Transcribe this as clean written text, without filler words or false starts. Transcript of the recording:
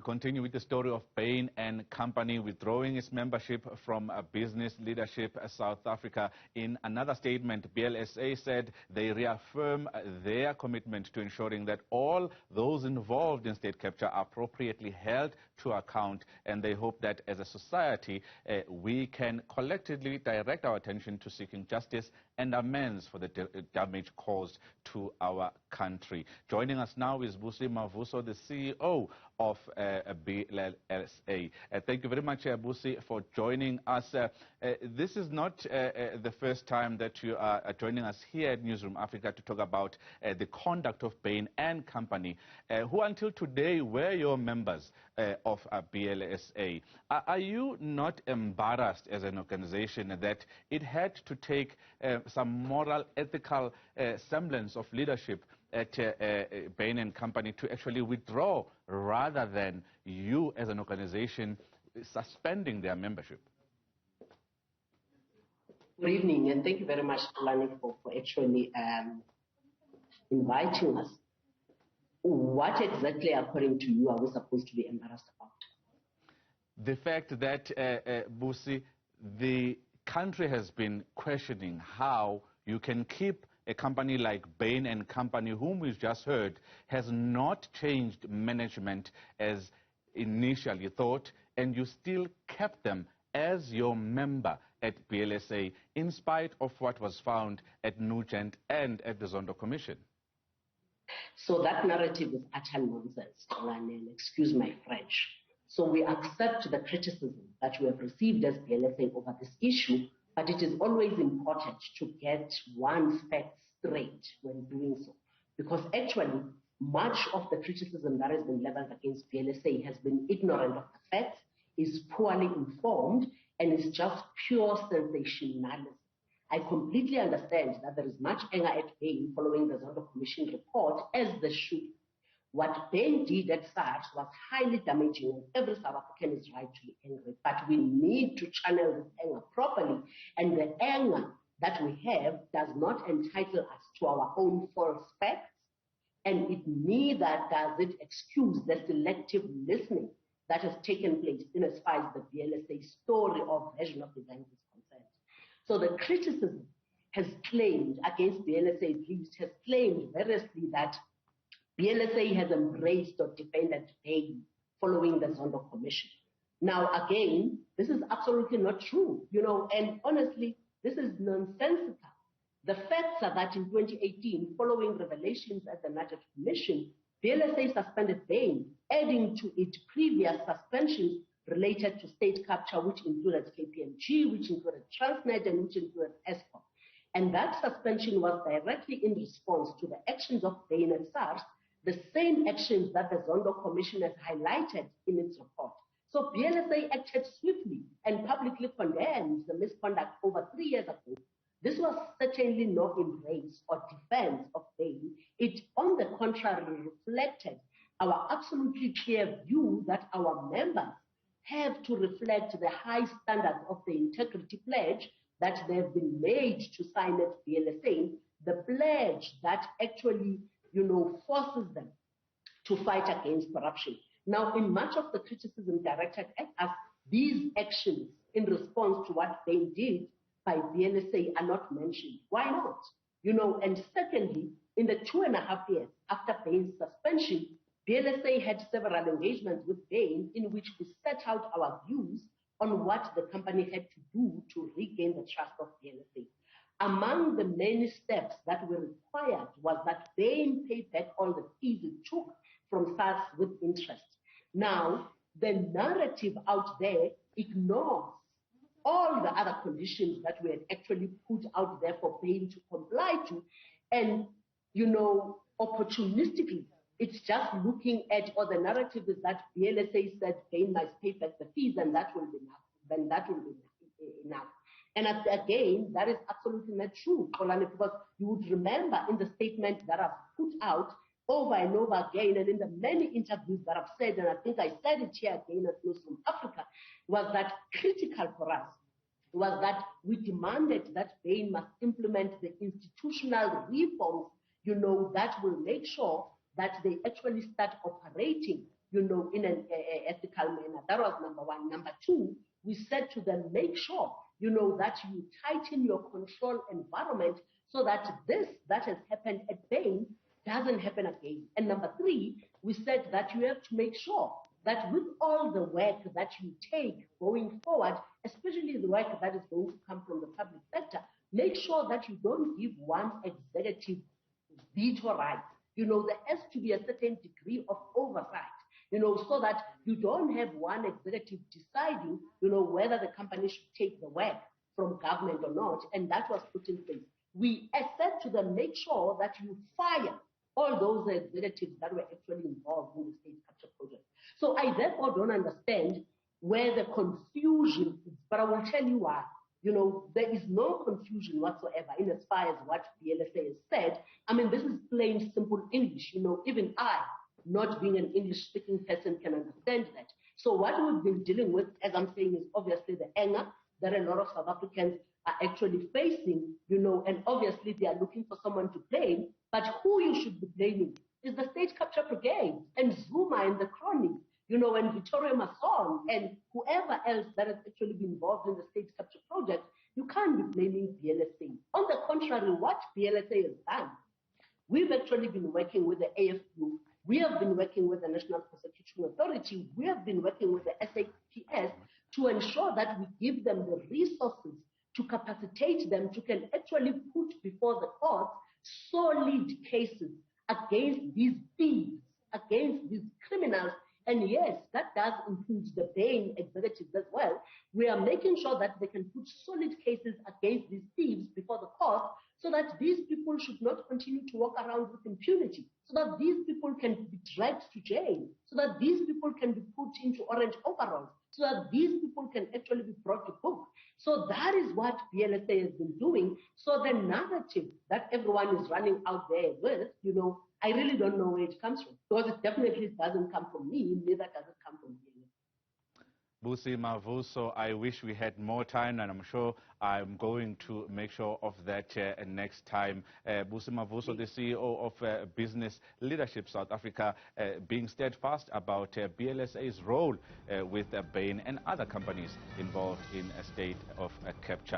Continue with the story of Bain Campany withdrawing its membership from Business Leadership South Africa. In another statement, BLSA said they reaffirm their commitment to ensuring that all those involved in state capture are appropriately held to account, and they hope that as a society we can collectively direct our attention to seeking justice and amends for the damage caused to our country. Joining us now is Busi Mavuso, the CEO of BLSA. Thank you very much, Busi, for joining us. This is not the first time that you are joining us here at Newzroom Afrika to talk about the conduct of Bain and Company, who until today were your members of BLSA. Are you not embarrassed as an organization that it had to take some moral, ethical semblance of leadership at Bain and Company to actually withdraw rather than you as an organization suspending their membership? Good evening, and thank you very much, Lani, for actually inviting us. What exactly, according to you, are we supposed to be embarrassed about? The fact that, Busi, the country has been questioning how you can keep a company like Bain and Company, whom we've just heard, has not changed management as initially thought, and you still kept them as your member at BLSA, in spite of what was found at Nugent and at the Zondo Commission. So that narrative is utter nonsense, and excuse my French. So we accept the criticism that we have received as BLSA over this issue, but it is always important to get one's facts straight when doing so. Because actually, much of the criticism that has been leveled against BLSA has been ignorant of the facts, is poorly informed, and is just pure sensationalism. I completely understand that there is much anger at Bain following the Zondo Commission report, as there should be. What Bain did at SARS was highly damaging, and every South African is right to be angry. But we need to channel this anger properly, and the anger that we have does not entitle us to our own false facts, and it neither does it excuse the selective listening that has taken place in as far as the BLSA story or version of events is concerned. So the criticism has claimed against BLSA, at least, has claimed variously that BLSA has embraced or defended Bain following the Zondo Commission. Now, again, this is absolutely not true, and honestly, this is nonsensical. The facts are that in 2018, following revelations at the Nugent Commission, BLSA suspended Bain, adding to its previous suspensions related to state capture, which included KPMG, which included Transnet, and which included Eskom. And that suspension was directly in response to the actions of Bain and SARS, the same actions that the Zondo Commission has highlighted in its report. So BLSA acted swiftly and publicly condemned the misconduct over 3 years ago. This was certainly no embrace or defense of Bain. It, on the contrary, reflected our absolutely clear view that our members have to reflect the high standards of the integrity pledge that they've been made to sign at BLSA, the pledge that actually forces them to fight against corruption. Now, in much of the criticism directed at us, these actions in response to what Bain did by BLSA are not mentioned. Why not? And secondly, in the 2.5 years after Bain's suspension, BLSA had several engagements with Bain in which we set out our views on what the company had to do to regain the trust of BLSA. Among the many steps that were required was that Bain pay back all the fees it took from SARS with interest. Now, the narrative out there ignores all the other conditions that were actually put out there for Bain to comply to, and, opportunistically, it's just looking at, or the narrative is that BLSA said Bain must pay back the fees, and that will be enough. Then that will be enough. And again, that is absolutely not true, Kolani, because you would remember in the statement that I've put out over and over again, and in the many interviews that I've said, and I think I said it here again at Newzroom Afrika, was that critical for us was that we demanded that Bain must implement the institutional reforms, that will make sure that they actually start operating in an ethical manner. That was number one. Number two, we said to them, make sure, that you tighten your control environment so that this that has happened at Bain doesn't happen again. And number three, we said that you have to make sure that with all the work that you take going forward, especially the work that is going to come from the public sector, make sure that you don't give one executive veto rights. There has to be a certain degree of oversight, so that you don't have one executive deciding, whether the company should take the work from government or not, and that was put in place. We said to them, make sure that you fire all those executives that were actually involved in the state capture project. So I therefore don't understand where the confusion is, but I will tell you why. There is no confusion whatsoever in as far as what BLSA has said. I mean, this is plain, simple English. Even I, not being an English-speaking person, can understand that. So what we've been dealing with, as I'm saying, is obviously the anger that a lot of South Africans are actually facing, and obviously they are looking for someone to blame, but who you should be blaming is the State Capture Brigade and Zuma and the cronies, and Victoria Mason and whoever else that has actually been involved in the State Capture project. You can't be blaming BLSA. On the contrary, what BLSA has done, we've actually been working with the AFU, we have been working with the National Prosecution Authority, we have been working with the SAPS to ensure that we give them the resources to capacitate them to can actually put before the court solid cases against these thieves, against these criminals. And yes, that does include the Bain executives as well. We are making sure that they can put solid cases against these thieves before the court so that these people should not continue to walk around with impunity, so that these people can be dragged to jail, so that these people can be put into orange overalls, so that these people can actually be brought to book. So that is what BLSA has been doing. So the narrative that everyone is running out there with, I really don't know where it comes from, because it definitely doesn't come from me, neither does it come from BLSA. Busi, Mavuso, I wish we had more time, and I'm sure I'm going to make sure of that next time. Busi Mavuso, the CEO of Business Leadership South Africa, being steadfast about BLSA's role with Bain and other companies involved in a state of capture.